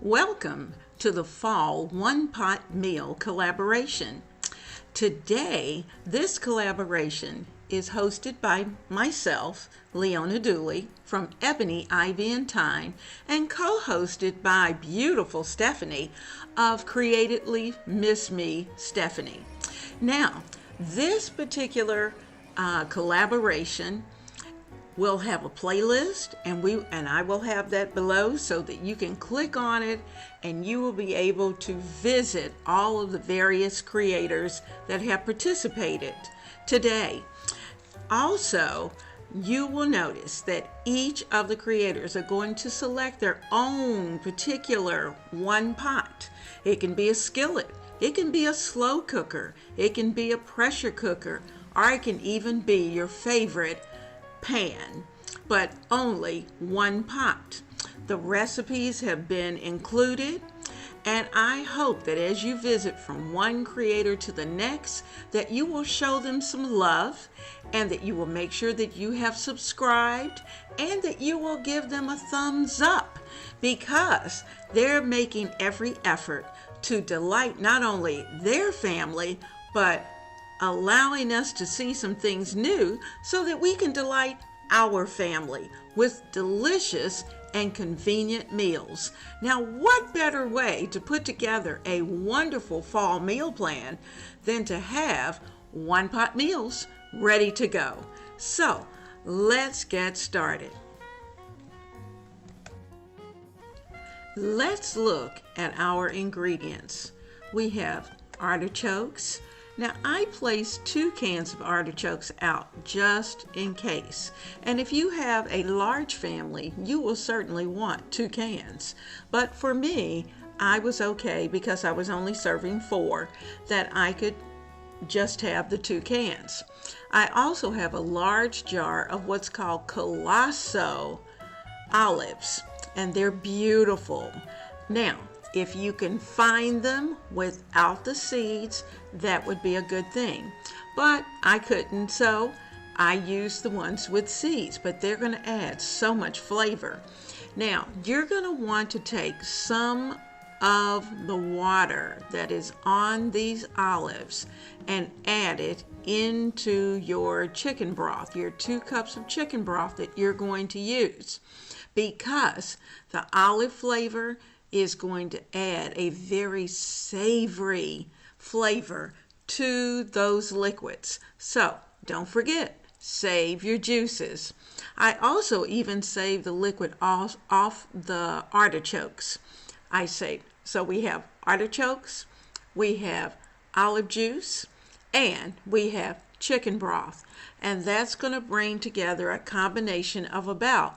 Welcome to the Fall One Pot Meal collaboration. Today, this collaboration is hosted by myself, Leona Dooley, from Ebony Ivy Thyme, and co-hosted by beautiful Stephanie of Creatively MsMe Stephanie. Now, this particular collaboration will have a playlist, and I will have that below so that you can click on it and you will be able to visit all of the various creators that have participated today. Also, you will notice that each of the creators are going to select their own particular one pot. It can be a skillet, it can be a slow cooker, it can be a pressure cooker, or it can even be your favorite pan, but only one pot. The recipes have been included, and I hope that as you visit from one creator to the next, that you will show them some love, and that you will make sure that you have subscribed, and that you will give them a thumbs up, because they're making every effort to delight not only their family, but allowing us to see some things new so that we can delight our family with delicious and convenient meals. Now, what better way to put together a wonderful fall meal plan than to have one pot meals ready to go? So, let's get started. Let's look at our ingredients. We have artichokes. Now, I placed 2 cans of artichokes out just in case. And if you have a large family, you will certainly want 2 cans. But for me, I was okay because I was only serving 4, that I could just have the 2 cans. I also have a large jar of what's called Colosso olives, and they're beautiful. Now, if you can find them without the seeds, that would be a good thing. But I couldn't, so I used the ones with seeds, but they're going to add so much flavor. Now, you're going to want to take some of the water that is on these olives and add it into your chicken broth, your 2 cups of chicken broth that you're going to use, because the olive flavor is going to add a very savory flavor to those liquids. So don't forget, save your juices. I also even save the liquid off the artichokes. So we have artichokes, we have olive juice, and we have chicken broth. And that's going to bring together a combination of about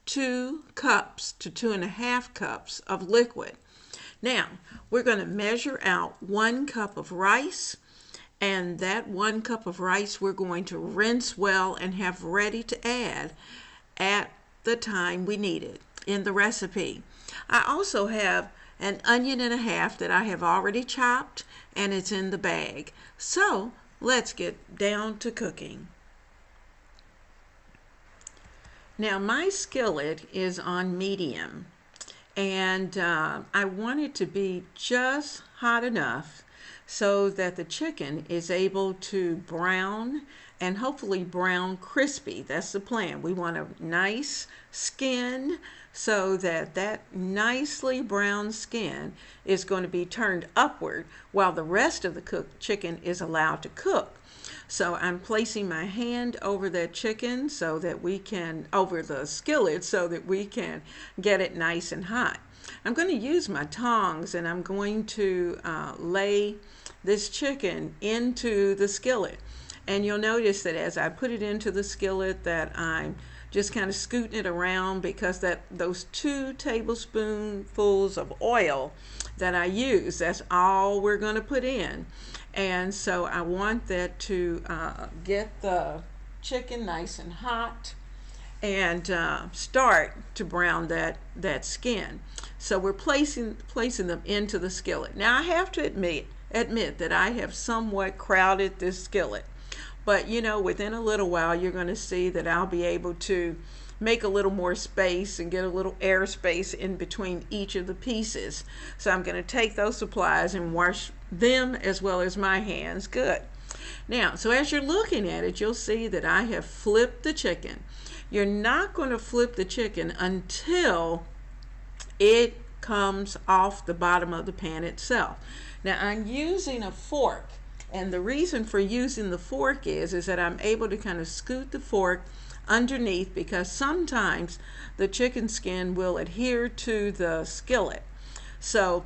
2 cups to 2.5 cups of liquid. Now, we're going to measure out 1 cup of rice, and that 1 cup of rice we're going to rinse well and have ready to add at the time we need it in the recipe. I also have an onion and a half that I have already chopped, and it's in the bag. So, let's get down to cooking. Now, my skillet is on medium, and I want it to be just hot enough so that the chicken is able to brown, and hopefully brown crispy. That's the plan. We want a nice skin so that that nicely brown skin is going to be turned upward while the rest of the cooked chicken is allowed to cook. So I'm placing my hand over that chicken so that we can, over the skillet, so that we can get it nice and hot. I'm going to use my tongs, and I'm going to lay this chicken into the skillet. And you'll notice that as I put it into the skillet that I'm just kind of scooting it around, because those 2 tablespoonfuls of oil that I use, that's all we're going to put in. And so I want that to get the chicken nice and hot and start to brown that skin. So we're placing them into the skillet. Now, I have to admit that I have somewhat crowded this skillet. But, you know, within a little while, you're going to see that I'll be able to make a little more space and get a little air space in between each of the pieces. So I'm going to take those supplies and wash them as well as my hands good. Now, so as you're looking at it, you'll see that I have flipped the chicken. You're not going to flip the chicken until it comes off the bottom of the pan itself. Now, I'm using a fork, and the reason for using the fork is that I'm able to kind of scoot the fork underneath, because sometimes the chicken skin will adhere to the skillet. So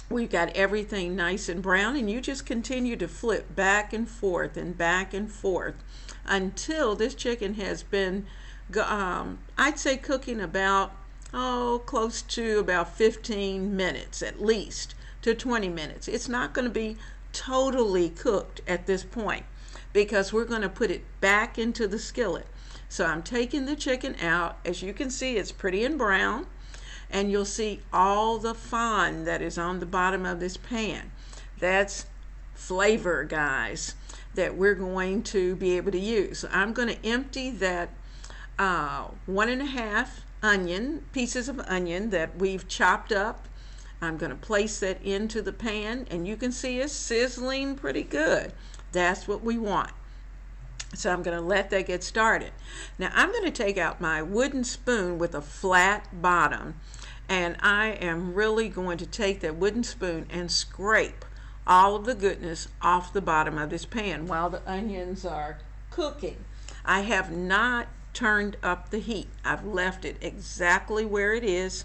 we've got everything nice and brown, and you just continue to flip back and forth until this chicken has been, I'd say, cooking about, close to about 15 minutes at least to 20 minutes. It's not going to be totally cooked at this point because we're going to put it back into the skillet. So I'm taking the chicken out. As you can see, it's pretty and brown, and you'll see all the fond that is on the bottom of this pan. That's flavor, guys, that we're going to be able to use. So I'm going to empty that 1.5 pieces of onion that we've chopped up. I'm going to place that into the pan, and you can see it's sizzling pretty good. That's what we want. So I'm going to let that get started. Now I'm going to take out my wooden spoon with a flat bottom, and I am really going to take that wooden spoon and scrape all of the goodness off the bottom of this pan while the onions are cooking. I have not turned up the heat. I've left it exactly where it is,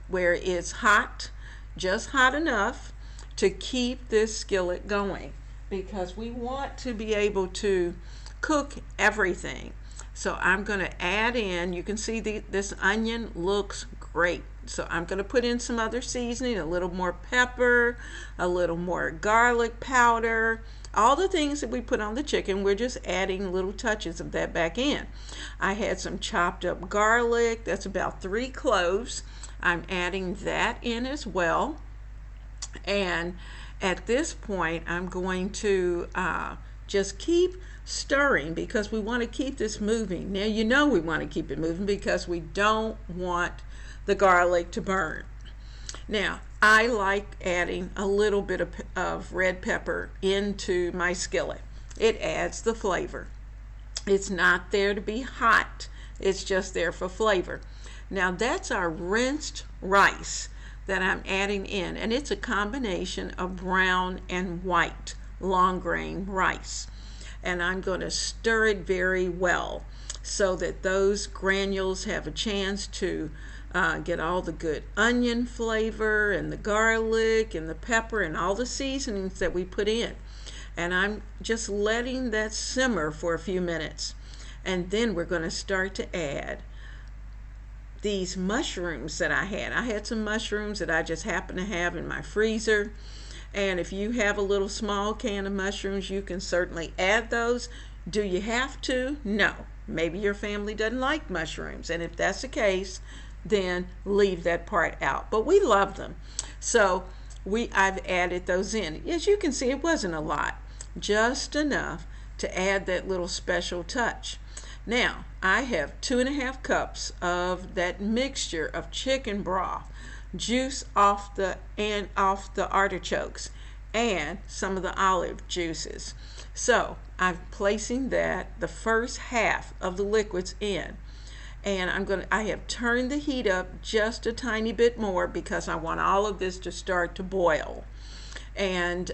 where it's hot, just hot enough to keep this skillet going, because we want to be able to cook everything. So I'm going to add in, you can see this onion looks great. So I'm going to put in some other seasoning, a little more pepper, a little more garlic powder, all the things that we put on the chicken. We're just adding little touches of that back in. I had some chopped up garlic, that's about 3 cloves. I'm adding that in as well. And at this point, I'm going to just keep stirring, because we want to keep this moving. Now, you know we want to keep it moving because we don't want the garlic to burn. Now, I like adding a little bit of red pepper into my skillet. It adds the flavor. It's not there to be hot. It's just there for flavor. Now, that's our rinsed rice that I'm adding in, and it's a combination of brown and white long grain rice. And I'm going to stir it very well so that those granules have a chance to get all the good onion flavor and the garlic and the pepper and all the seasonings that we put in. And I'm just letting that simmer for a few minutes. And then we're going to start to add these mushrooms that I had. I had some mushrooms that I just happen to have in my freezer. And if you have a little small can of mushrooms, you can certainly add those. Do you have to? No. Maybe your family doesn't like mushrooms. And if that's the case, then leave that part out. But we love them. So I've added those in. As you can see, it wasn't a lot. Just enough to add that little special touch. Now, I have 2.5 cups of that mixture of chicken broth, juice off the artichokes, and some of the olive juices. So I'm placing the first half of the liquids in, and I have turned the heat up just a tiny bit more because I want all of this to start to boil. And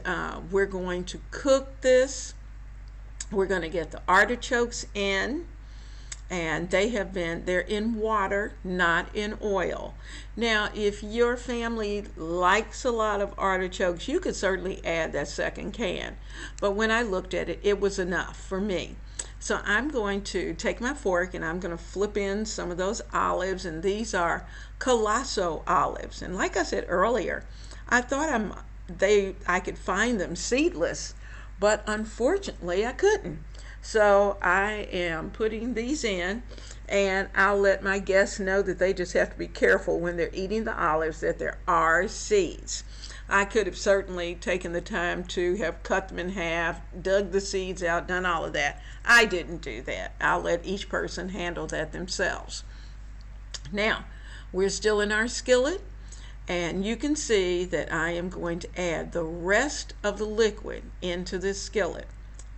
we're going to cook this. We're going to get the artichokes in, and they're in water, not in oil. Now, if your family likes a lot of artichokes, you could certainly add that second can. But when I looked at it, it was enough for me. So I'm going to take my fork and I'm going to flip in some of those olives, and these are Colosso olives. And like I said earlier, I thought I could find them seedless, but unfortunately I couldn't. So I am putting these in, and I'll let my guests know that they just have to be careful when they're eating the olives that there are seeds. I could have certainly taken the time to have cut them in half, dug the seeds out, done all of that. I didn't do that. I'll let each person handle that themselves. Now, we're still in our skillet, and you can see that I am going to add the rest of the liquid into this skillet.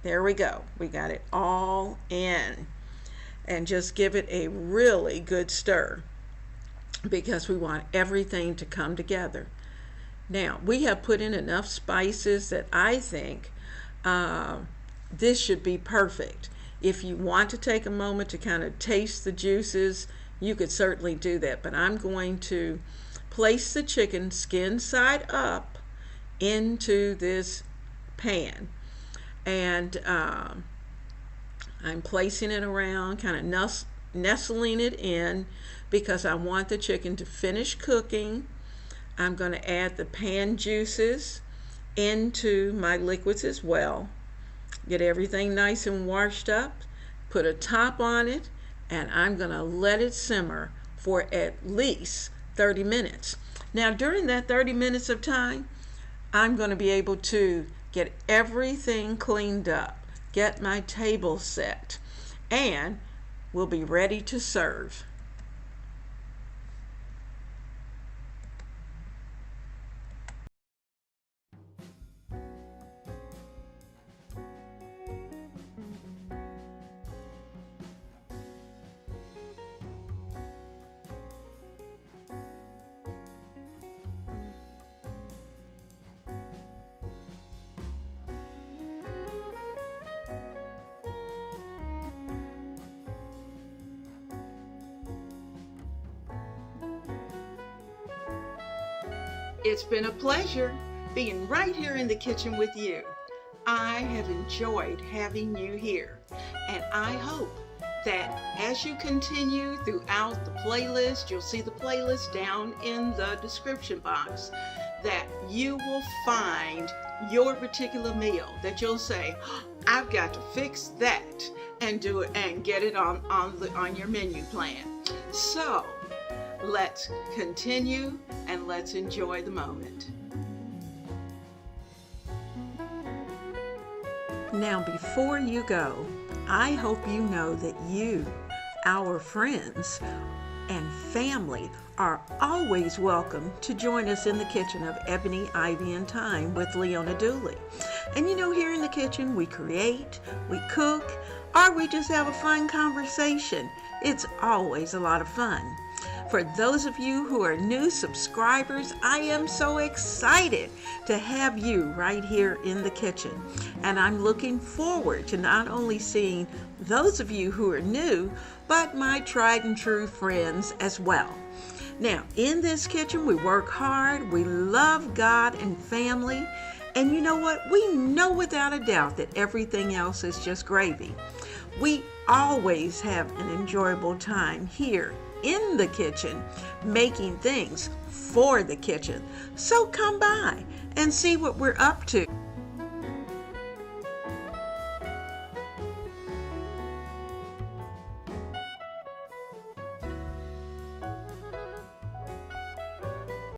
There we go. We got it all in. And just give it a really good stir because we want everything to come together. Now, we have put in enough spices that I think this should be perfect. If you want to take a moment to kind of taste the juices, you could certainly do that. But I'm going to place the chicken skin side up into this pan. And I'm placing it around, kind of nestling it in because I want the chicken to finish cooking. I'm going to add the pan juices into my liquids as well. Get everything nice and washed up, put a top on it, and I'm going to let it simmer for at least 30 minutes. Now, during that 30 minutes of time, I'm going to be able to get everything cleaned up, get my table set, and we'll be ready to serve. It's been a pleasure being right here in the kitchen with you. I have enjoyed having you here, and I hope that as you continue throughout the playlist, you'll see the playlist down in the description box, that you will find your particular meal that you'll say, I've got to fix that and do it and get it on your menu plan. So let's continue and let's enjoy the moment. Now, before you go, I hope you know that you, our friends and family, are always welcome to join us in the kitchen of Ebony Ivy Thyme with Leona Dooley. And you know, here in the kitchen, we create, we cook, or we just have a fun conversation. It's always a lot of fun. For those of you who are new subscribers, I am so excited to have you right here in the kitchen. And I'm looking forward to not only seeing those of you who are new, but my tried and true friends as well. Now, in this kitchen, we work hard, we love God and family, and you know what? We know without a doubt that everything else is just gravy. We always have an enjoyable time here in the kitchen, making things for the kitchen. So come by and see what we're up to.